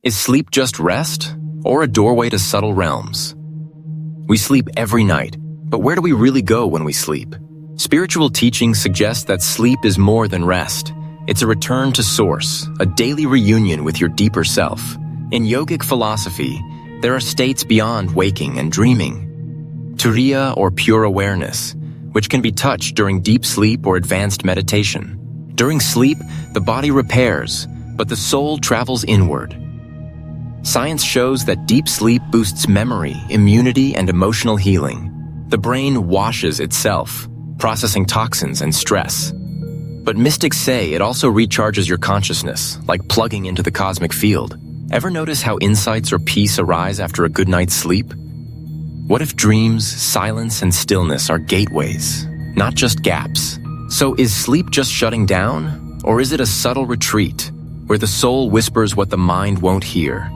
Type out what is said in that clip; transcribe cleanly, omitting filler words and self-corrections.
Is sleep just rest, or a doorway to subtle realms? We sleep every night, but where do we really go when we sleep? Spiritual teachings suggest that sleep is more than rest. It's a return to source, a daily reunion with your deeper self. In yogic philosophy, there are states beyond waking and dreaming. Turiya, or pure awareness, which can be touched during deep sleep or advanced meditation. During sleep, the body repairs, but the soul travels inward. Science shows that deep sleep boosts memory, immunity, and emotional healing. The brain washes itself, processing toxins and stress. But mystics say it also recharges your consciousness, like plugging into the cosmic field. Ever notice how insights or peace arise after a good night's sleep? What if dreams, silence, and stillness are gateways, not just gaps? So is sleep just shutting down? Or is it a subtle retreat, where the soul whispers what the mind won't hear?